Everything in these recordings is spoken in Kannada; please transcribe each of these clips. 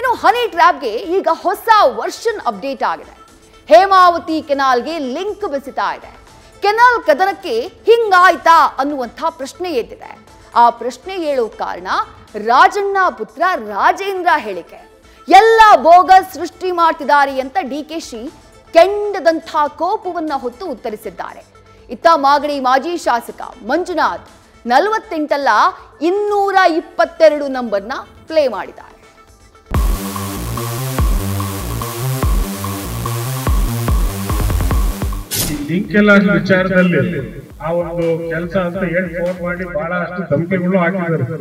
ಇನ್ನು ಹನಿ ಟ್ರ್ಯಾಪ್ಗೆ ಈಗ ಹೊಸ ವರ್ಷನ್ ಅಪ್ಡೇಟ್ ಆಗಿದೆ. ಹೇಮಾವತಿ ಕೆನಾಲ್ಗೆ ಲಿಂಕ್ ಬೆಸಿತಾ ಇದೆ. ಕೆನಾಲ್ ಕದನಕ್ಕೆ ಹಿಂಗಾಯ್ತಾ ಅನ್ನುವಂಥ ಪ್ರಶ್ನೆ ಎದ್ದಿದೆ. ಆ ಪ್ರಶ್ನೆ ಹೇಳೋ ಕಾರಣ ರಾಜಣ್ಣ ಪುತ್ರ ರಾಜೇಂದ್ರ ಹೇಳಿಕೆ. ಎಲ್ಲ ಬೋಗಸ್ ಸೃಷ್ಟಿ ಮಾಡ್ತಿದ್ದಾರೆ ಅಂತ ಡಿಕೆಶಿ ಕೆಂಡದಂಥ ಕೋಪವನ್ನ ಹೊತ್ತು ಉತ್ತರಿಸಿದ್ದಾರೆ. ಇತ್ತ ಮಾಗಡಿ ಮಾಜಿ ಶಾಸಕ ಮಂಜುನಾಥ್ 48 ಅಲ್ಲ 222 ನಂಬರ್ನ ಪ್ಲೇ ಮಾಡಿದ್ದಾರೆ. ಲಿಂಕ್ ಎಲ್ಲ ವಿಚಾರದಲ್ಲಿ ಆ ಒಂದು ಕೆಲಸ ಅಂತ ಹೇಳಿ ಫೋನ್ ಮಾಡಿ ಬಹಳಷ್ಟು ಧಮಕಿಗಳು ಹಾಕಿದ್ದಾರೆ.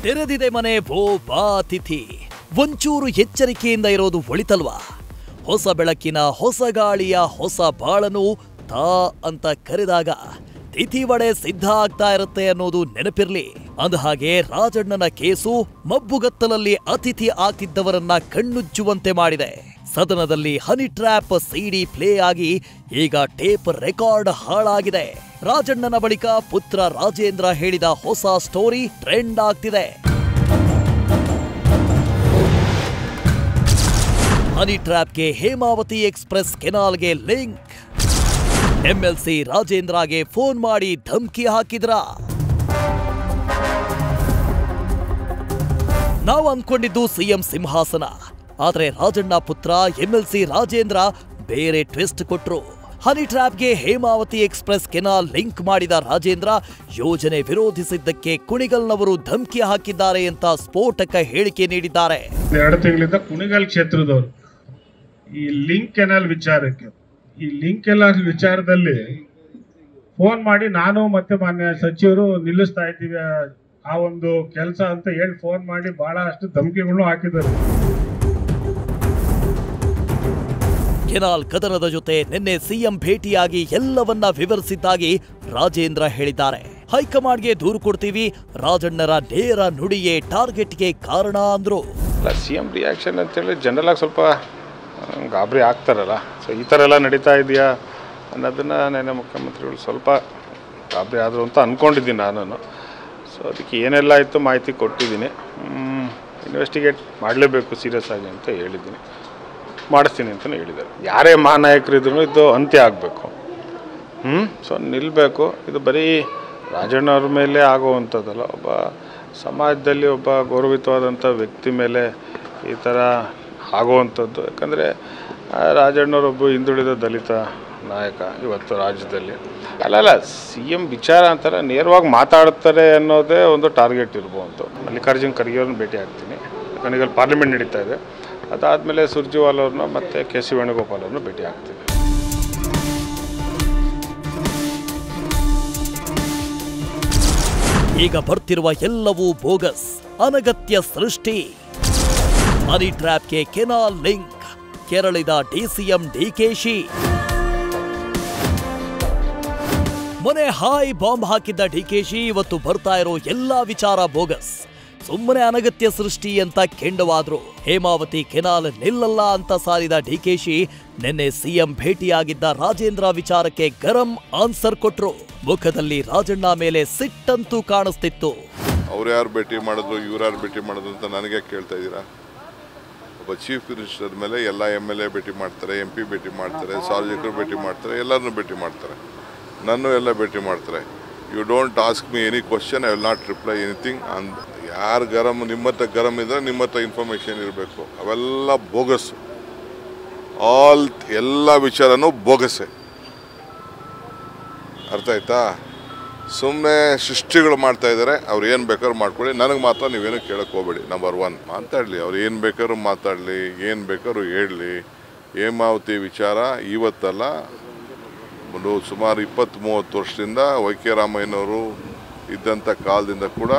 ತೆರೆದಿದೆ ಮನೆ ಭೋ ಬಾ ತಿಥಿ. ಒಂಚೂರು ಎಚ್ಚರಿಕೆಯಿಂದ ಇರೋದು ಒಳಿತಲ್ವಾ? ಹೊಸ ಬೆಳಕಿನ ಹೊಸ ಗಾಳಿಯ ಹೊಸ ಬಾಳನು ತಾ ಅಂತ ಕರೆದಾಗ ತಿಥಿ ವಡೆ ಸಿದ್ಧ ಆಗ್ತಾ ಇರುತ್ತೆ ಅನ್ನೋದು ನೆನಪಿರ್ಲಿ. ಅಂದಹಾಗೆ ರಾಜಣ್ಣನ ಕೇಸು ಮಬ್ಬುಗತ್ತಲಲ್ಲಿ ಅತಿಥಿ ಆಗ್ತಿದ್ದವರನ್ನ ಕಣ್ಣುಜ್ಜುವಂತೆ ಮಾಡಿದೆ. ಸದನದಲ್ಲಿ ಹನಿ ಟ್ರ್ಯಾಪ್ ಸಿಡಿ ಪ್ಲೇ ಆಗಿ ಈಗ ಟೇಪ್ ರೆಕಾರ್ಡ್ ಹಾಳಾಗಿದೆ. ರಾಜಣ್ಣನ ಬಳಿಕ ಪುತ್ರ ರಾಜೇಂದ್ರ ಹೇಳಿದ ಹೊಸ ಸ್ಟೋರಿ ಟ್ರೆಂಡ್ ಆಗ್ತಿದೆ. ಹನಿ ಟ್ರ್ಯಾಪ್ಗೆ ಹೇಮಾವತಿ ಎಕ್ಸ್‌ಪ್ರೆಸ್ ಕೆನಾಲ್ಗೆ ಲಿಂಕ್. ಎಂಎಲ್ಸಿ ರಾಜೇಂದ್ರಗೆ ಫೋನ್ ಮಾಡಿ ಧಮಕಿ ಹಾಕಿದ್ರ? ನಾವು ಅಂದ್ಕೊಂಡಿದ್ದು ಸಿಎಂ ಸಿಂಹಾಸನ. ಆದ್ರೆ ರಾಜಣ್ಣ ಪುತ್ರ ಎಂಎಲ್ಸಿ ರಾಜೇಂದ್ರ ಬೇರೆ ಟ್ವಿಸ್ಟ್ ಕೊಟ್ರು. ಹನಿ ಟ್ರ್ಯಾಪ್ಗೆ ಹೇಮಾವತಿ ಎಕ್ಸ್‌ಪ್ರೆಸ್ ಕೆನಾಲ್ ಲಿಂಕ್ ಮಾಡಿದ ರಾಜೇಂದ್ರ ಯೋಜನೆ ವಿರೋಧಿಸಿದ್ದಕ್ಕೆ ಕುಣಿಗಲ್ನವರು ಧಮಕಿ ಹಾಕಿದ್ದಾರೆ ಅಂತ ಸ್ಫೋಟಕ ಹೇಳಿಕೆ ನೀಡಿದ್ದಾರೆ. 2 ತಿಂಗಳಿಂದ ಕುಣಿಗಲ್ ಕ್ಷೇತ್ರದವರು ಈ ಲಿಂಕ್ ಕೆನಾಲ್ ವಿಚಾರದಲ್ಲಿ ಫೋನ್ ಮಾಡಿ ನಾನು ಮತ್ತೆ ಮಾನ್ಯ ಸಚಿವರು ನಿಲ್ಲಿಸ್ತಾ ಇದ್ದೀವಿ ಆ ಒಂದು ಕೆಲಸ ಅಂತ ಹೇಳಿ ಫೋನ್ ಮಾಡಿ ಬಹಳಷ್ಟು ಧಮಕಿಗಳು ಹಾಕಿದ್ದಾರೆ. ಕೆನಾಲ್ ಕದನದ ಜೊತೆ ನಿನ್ನೆ ಸಿಎಂ ಭೇಟಿಯಾಗಿ ಎಲ್ಲವನ್ನ ವಿವರಿಸಿದ್ದಾಗಿ ರಾಜೇಂದ್ರ ಹೇಳಿದ್ದಾರೆ. ಹೈಕಮಾಂಡ್ಗೆ ದೂರು ಕೊಡ್ತೀವಿ, ರಾಜಣ್ಣರ ನೇರ ನುಡಿಯೇ ಟಾರ್ಗೆಟ್ಗೆ ಕಾರಣ ಅಂದ್ರು. ಸಿಎಂ ರಿಯಾಕ್ಷನ್ ಅಂತೇಳಿ ಜನರಲ್ ಆಗಿ ಸ್ವಲ್ಪ ಗಾಬರಿ ಆಗ್ತಾರಲ್ಲ. ಸೊ ಈ ಥರ ಎಲ್ಲ ನಡೀತಾ ಇದೆಯಾ ಅನ್ನೋದನ್ನು ನೆನ್ನೆ ಮುಖ್ಯಮಂತ್ರಿಗಳು ಸ್ವಲ್ಪ ಗಾಬರಿ ಆದರು ಅಂತ ಅಂದ್ಕೊಂಡಿದ್ದೀನಿ ನಾನು. ಸೊ ಅದಕ್ಕೆ ಏನೆಲ್ಲ ಆಯಿತು ಮಾಹಿತಿ ಕೊಟ್ಟಿದ್ದೀನಿ. ಇನ್ವೆಸ್ಟಿಗೇಟ್ ಮಾಡಲೇಬೇಕು ಸೀರಿಯಸ್ ಆಗಿ ಅಂತ ಹೇಳಿದ್ದೀನಿ, ಮಾಡಿಸ್ತೀನಿ ಅಂತಲೇ ಹೇಳಿದ್ದಾರೆ. ಯಾರೇ ಮಹಾನಾಯಕರಿದ್ರು ಇದು ಅಂತ್ಯ ಆಗಬೇಕು. ಸೊ ನಿಲ್ಲಬೇಕು. ಇದು ಬರೀ ರಾಜಣ್ಣವ್ರ ಮೇಲೆ ಆಗುವಂಥದ್ದಲ್ಲ, ಒಬ್ಬ ಸಮಾಜದಲ್ಲಿ ಒಬ್ಬ ಗೌರವಿತವಾದಂಥ ವ್ಯಕ್ತಿ ಮೇಲೆ ಈ ಥರ ಆಗುವಂಥದ್ದು. ಯಾಕಂದರೆ ರಾಜಣ್ಣವರೊಬ್ಬ ಹಿಂದುಳಿದ ದಲಿತ ನಾಯಕ ಇವತ್ತು ರಾಜ್ಯದಲ್ಲಿ. ಅಲ್ಲ ಸಿಎಂ ವಿಚಾರ ಅಂತಾರೆ ನೇರವಾಗಿ ಮಾತಾಡ್ತಾರೆ ಅನ್ನೋದೇ ಒಂದು ಟಾರ್ಗೆಟ್ ಇರ್ಬೋದು. ಮಲ್ಲಿಕಾರ್ಜುನ್ ಖರ್ಗೆ ಅವ್ರನ್ನ ಭೇಟಿ ಆಗ್ತೀನಿ. ಕಣಿಗಲ್ ಪಾರ್ಲಿಮೆಂಟ್ ನಡೀತಾ ಇದೆ. ಅದಾದಮೇಲೆ ಸುರ್ಜೇವಾಲಾ ಅವ್ರನ್ನ ಮತ್ತು ಕೆ.ಸಿ. ವೇಣುಗೋಪಾಲ್ ಅವ್ರನ್ನ ಭೇಟಿ ಆಗ್ತೀನಿ. ಈಗ ಬರ್ತಿರುವ ಎಲ್ಲವೂ ಬೋಗಸ್, ಅನಗತ್ಯ ಸೃಷ್ಟಿ. ಹನಿ ಟ್ರ್ಯಾಪ್ಗೆ ಕೆನಾಲ್ ಲಿಂಕ್, ಕೆರಳಿದ ಡಿಸಿಎಂ ಡಿಕೆಶಿ. ಮೊನ್ನೆ ಹಾಯ್ ಬಾಂಬ್ ಹಾಕಿದ್ದ ಡಿಕೆಶಿ ಇವತ್ತು ಬರ್ತಾ ಇರೋ ಎಲ್ಲಾ ವಿಚಾರ ಬೋಗಸ್, ಸುಮ್ಮನೆ ಅನಗತ್ಯ ಸೃಷ್ಟಿ ಅಂತ ಕೆಂಡವಾದ್ರು. ಹೇಮಾವತಿ ಕೆನಾಲ್ ನಿಲ್ಲಲ್ಲ ಅಂತ ಸಾರಿದ ಡಿಕೆಶಿ ನಿನ್ನೆ ಸಿಎಂ ಭೇಟಿಯಾಗಿದ್ದ ರಾಜೇಂದ್ರ ವಿಚಾರಕ್ಕೆ ಗರಂ ಆನ್ಸರ್ ಕೊಟ್ರು. ಮುಖದಲ್ಲಿ ರಾಜಣ್ಣ ಮೇಲೆ ಸಿಟ್ಟಂತೂ ಕಾಣಿಸ್ತಿತ್ತು. ಅವ್ರು ಯಾರು ಭೇಟಿ ಮಾಡಿದ್ರು, ಇವ್ರು ಯಾರು ಭೇಟಿ ಮಾಡಿದ್ರು ಅಂತ ನನಗೆ ಕೇಳ್ತಾ ಇದ್ದೀರಾ? ಒಬ್ಬ ಚೀಫ್ ಮಿನಿಸ್ಟರ್ ಮೇಲೆ ಎಲ್ಲ MLA ಭೇಟಿ ಮಾಡ್ತಾರೆ, MP ಭೇಟಿ ಮಾಡ್ತಾರೆ, ಸಾರ್ವಜನಿಕರು ಭೇಟಿ ಮಾಡ್ತಾರೆ, ಎಲ್ಲರನ್ನೂ ಭೇಟಿ ಮಾಡ್ತಾರೆ, ನನ್ನೂ ಎಲ್ಲ ಭೇಟಿ ಮಾಡ್ತಾರೆ. You don't ask me any question, I will not reply anything. ಯಾರು ಗರಂ ನಿಮ್ಮ ಹತ್ರ ಗರಂ ಇದ್ದರೆ ನಿಮ್ಮ ಹತ್ರ ಇನ್ಫಾರ್ಮೇಷನ್ ಇರಬೇಕು. ಅವೆಲ್ಲ ಬೋಗಸ್. ಎಲ್ಲ ವಿಚಾರನೂ ಬೋಗಸ್ಸೆ. ಅರ್ಥ ಆಯ್ತಾ? ಸುಮ್ಮನೆ ಸೃಷ್ಟಿಗಳು ಮಾಡ್ತಾ ಇದ್ದಾರೆ. ಅವ್ರು ಏನು ಬೇಕಾದ್ರೂ ಮಾಡ್ಕೊಳ್ಳಿ, ನನಗೆ ಮಾತ್ರ ನೀವೇನು ಕೇಳಕ್ಕೆ ಹೋಗ್ಬೇಡಿ. ನಂಬರ್ 1 ಮಾತಾಡಲಿ, ಅವ್ರು ಏನು ಬೇಕಾದ್ರೂ ಮಾತಾಡಲಿ, ಏನು ಬೇಕಾದ್ರೂ ಹೇಳಲಿ. ಹೇಮಾವತಿ ವಿಚಾರ ಇವತ್ತಲ್ಲ, ಒಂದು ಸುಮಾರು 20-30 ವರ್ಷದಿಂದ YK ರಾಮಯ್ಯನವರು ಇದ್ದಂಥ ಕಾಲದಿಂದ ಕೂಡ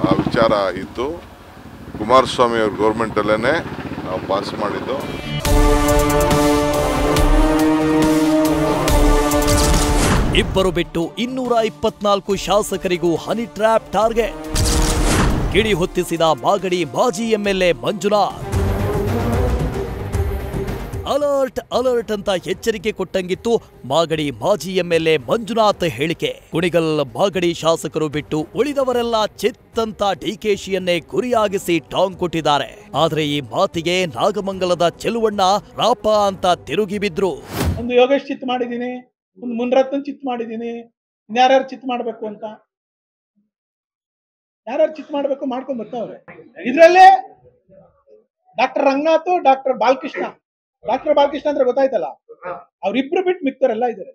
ಆ ವಿಚಾರ ಇತ್ತು. ಕುಮಾರಸ್ವಾಮಿ ಅವ್ರ ಗೌರ್ಮೆಂಟಲ್ಲೇ ನಾವು ಪಾಸ್ ಮಾಡಿದ್ದು. ಇಬ್ಬರು ಬಿಟ್ಟು 224 ಶಾಸಕರಿಗೂ ಹನಿ ಟ್ರ್ಯಾಪ್ ಟಾರ್ಗೆಟ್. ಕಿಡಿ ಹೊತ್ತಿಸಿದ ಮಾಗಡಿ ಮಾಜಿ MLA ಮಂಜುನಾಥ್. ಅಲರ್ಟ್ ಅಲರ್ಟ್ ಅಂತ ಎಚ್ಚರಿಕೆ ಕೊಟ್ಟಂಗಿತ್ತು ಮಾಗಡಿ ಮಾಜಿ ಎಂಎಲ್ಎ ಮಂಜುನಾಥ್ ಹೇಳಿಕೆ. ಕುಣಿಗಲ್ ಮಾಗಡಿ ಶಾಸಕರು ಬಿಟ್ಟು ಉಳಿದವರೆಲ್ಲ ಚಿತ್ತಂತ ಡಿಕೆಶಿಯನ್ನೇ ಗುರಿಯಾಗಿಸಿ ಟಾಂಗ್ ಕೊಟ್ಟಿದ್ದಾರೆ. ಆದ್ರೆ ಈ ಮಾತಿಗೆ ನಾಗಮಂಗಲದ ಚೆಲುವಣ್ಣ ರಾಪ ಅಂತ ತಿರುಗಿ ಬಿದ್ರು. ಒಂದು ಯೋಗೇಶ್ ಚಿತ್ ಮಾಡಿದೀನಿ, ಒಂದು ಮುನ್ರತ್ನ ಚಿತ್ ಮಾಡಿದೀನಿ, ಇನ್ಯಾರ್ಯಾರು ಚಿತ್ ಮಾಡ್ಬೇಕು ಅಂತ ಯಾರ್ಯಾರು ಚಿತ್ ಮಾಡ್ಬೇಕು ಮಾಡ್ಕೊಂಡ್ ಬರ್ತಾವ್ರೆ. ಇದ್ರಲ್ಲೇ ಡಾಕ್ಟರ್ ರಂಗನಾಥ್, ಡಾಕ್ಟರ್ ಬಾಲಕೃಷ್ಣ ಅಂದ್ರೆ ಗೊತ್ತಾಯ್ತಲ್ಲ, ಅವ್ರಿಬ್ರು ಬಿಟ್ಟು ಮಿಕ್ತರೆಲ್ಲ ಇದಾರೆ.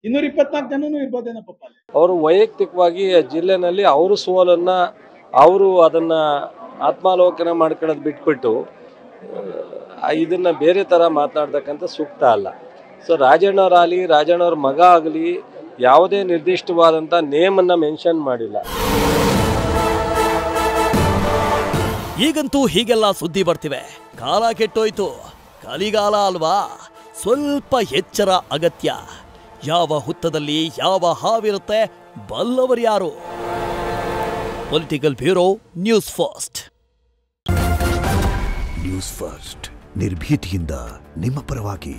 224 ಜನನು ಇರ್ಬೋದೇನೋ ಪಾಪ. ಅವರು ವೈಯಕ್ತಿಕವಾಗಿ ಜಿಲ್ಲೆನಲ್ಲಿ ಅವರು ಸೋಲನ್ನ ಅವರು ಅದನ್ನ ಆತ್ಮಾವಲೋಕನ ಮಾಡ್ಕೊಳ್ಳೋದು ಬಿಟ್ಬಿಟ್ಟು ಇದನ್ನ ಬೇರೆ ತರ ಮಾತನಾಡ್ತಕ್ಕಂಥ ಸೂಕ್ತ ಅಲ್ಲ. ಸೊ ರಾಜಣ್ಣವರಾಗಲಿ ರಾಜಣ್ಣವ್ರ ಮಗ ಆಗಲಿ ಯಾವುದೇ ನಿರ್ದಿಷ್ಟವಾದಂಥ ನೇಮನ್ನು ಮೆನ್ಷನ್ ಮಾಡಿಲ್ಲ. ಈಗಂತೂ ಹೀಗೆಲ್ಲ ಸುದ್ದಿ ಬರ್ತಿವೆ. ಕಾಲ ಕೆಟ್ಟೋಯ್ತು, ಕಲಿಗಾಲ ಅಲ್ವಾ? ಸ್ವಲ್ಪ ಎಚ್ಚರ ಅಗತ್ಯ. ಯಾವ ಹುತ್ತದಲ್ಲಿ ಯಾವ ಹಾವಿರುತ್ತೆ ಬಲ್ಲವರು ಯಾರು? Political bureau, news first. News first ನಿರ್ಭೀತಿಯಿಂದ ನಿಮ್ಮ ಪರವಾಗಿ.